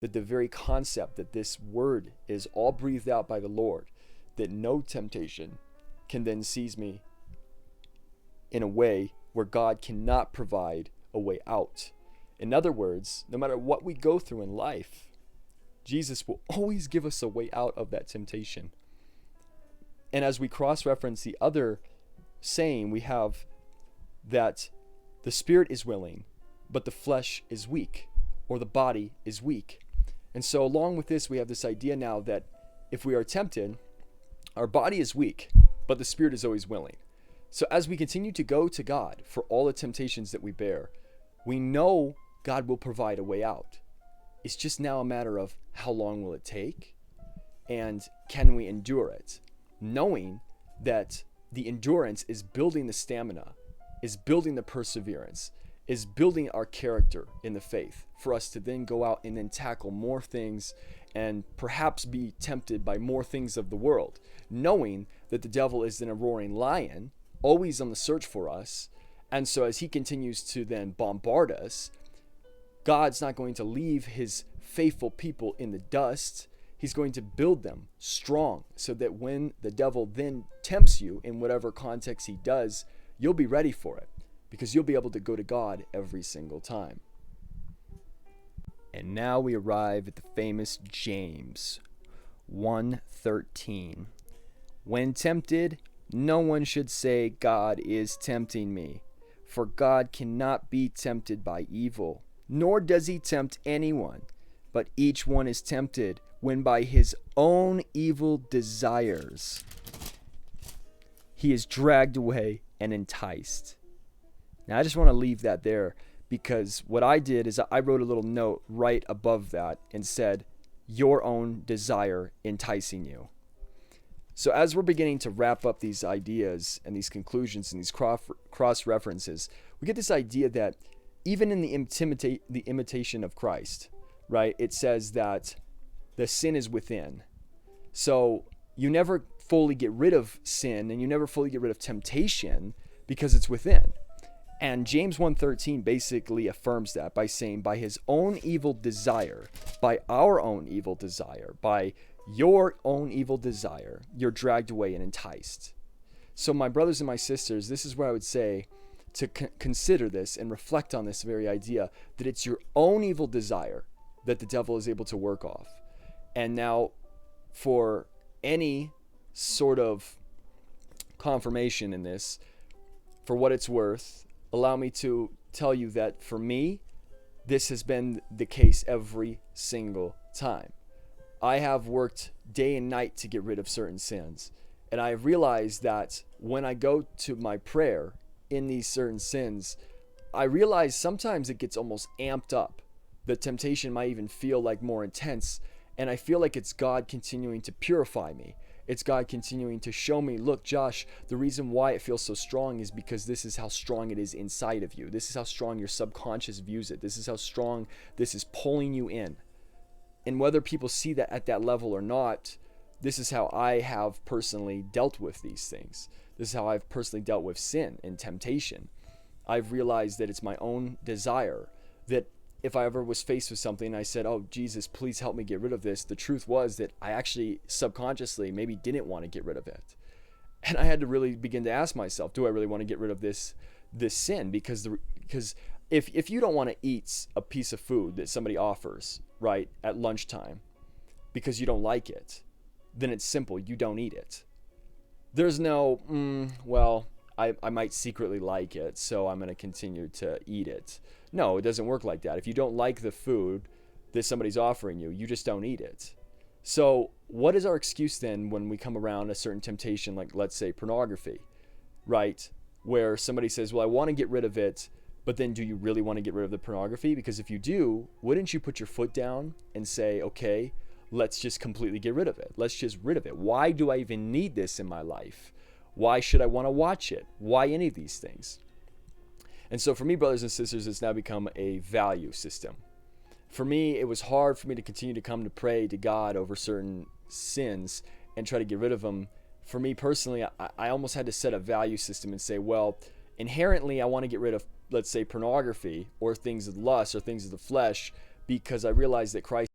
that the very concept that this word is all breathed out by the Lord, that no temptation can then seize me in a way where God cannot provide a way out. In other words, no matter what we go through in life, Jesus will always give us a way out of that temptation. And as we cross-reference the other saying, we have that the spirit is willing, but the flesh is weak, or the body is weak. And so along with this, we have this idea now that if we are tempted, our body is weak, but the spirit is always willing. So as we continue to go to God for all the temptations that we bear, we know God will provide a way out. It's just now a matter of how long will it take, and can we endure it? Knowing that the endurance is building the stamina, is building the perseverance, is building our character in the faith for us to then go out and then tackle more things and perhaps be tempted by more things of the world, knowing that the devil is then a roaring lion, always on the search for us. And so as he continues to then bombard us, God's not going to leave his faithful people in the dust. He's going to build them strong so that when the devil then tempts you in whatever context he does, you'll be ready for it because you'll be able to go to God every single time. And now we arrive at the famous James 1:13. When tempted, no one should say, God is tempting me, for God cannot be tempted by evil, nor does he tempt anyone, but each one is tempted when by his own evil desires he is dragged away and enticed. Now I just want to leave that there, because what I did is I wrote a little note right above that and said, your own desire enticing you. So as we're beginning to wrap up these ideas and these conclusions and these cross references, we get this idea that even in the imitation of Christ, right, it says that the sin is within. So you never fully get rid of sin and you never fully get rid of temptation because it's within. And James 1:13 basically affirms that by saying, by his own evil desire, by our own evil desire, by your own evil desire, you're dragged away and enticed. So my brothers and my sisters, this is where I would say to consider this and reflect on this very idea that it's your own evil desire that the devil is able to work off. And now for any sort of confirmation in this, for what it's worth, allow me to tell you that for me, this has been the case every single time. I have worked day and night to get rid of certain sins. And I have realized that when I go to my prayer in these certain sins, I realize sometimes it gets almost amped up. The temptation might even feel like more intense. And I feel like it's God continuing to purify me. It's God continuing to show me, look, Josh, the reason why it feels so strong is because this is how strong it is inside of you. This is how strong your subconscious views it. This is how strong this is pulling you in. And whether people see that at that level or not, this is how I have personally dealt with these things. This is how I've personally dealt with sin and temptation. I've realized that it's my own desire, that if I ever was faced with something and I said, oh, Jesus, please help me get rid of this, the truth was that I actually subconsciously maybe didn't want to get rid of it. And I had to really begin to ask myself, do I really want to get rid of this sin? Because if you don't want to eat a piece of food that somebody offers, right, at lunchtime because you don't like it, then it's simple, you don't eat it. There's no, I might secretly like it, so I'm going to continue to eat it. No, it doesn't work like that. If you don't like the food that somebody's offering you, you just don't eat it. So what is our excuse then when we come around a certain temptation, like let's say pornography, right? Where somebody says, well, I want to get rid of it, but then do you really want to get rid of the pornography? Because if you do, wouldn't you put your foot down and say, okay, let's just completely get rid of it. Let's just rid of it. Why do I even need this in my life? Why should I want to watch it? Why any of these things? And so for me, brothers and sisters, it's now become a value system. For me, it was hard for me to continue to come to pray to God over certain sins and try to get rid of them. For me personally, I almost had to set a value system and say, well, inherently, I want to get rid of, let's say, pornography or things of lust or things of the flesh, because I realized that Christ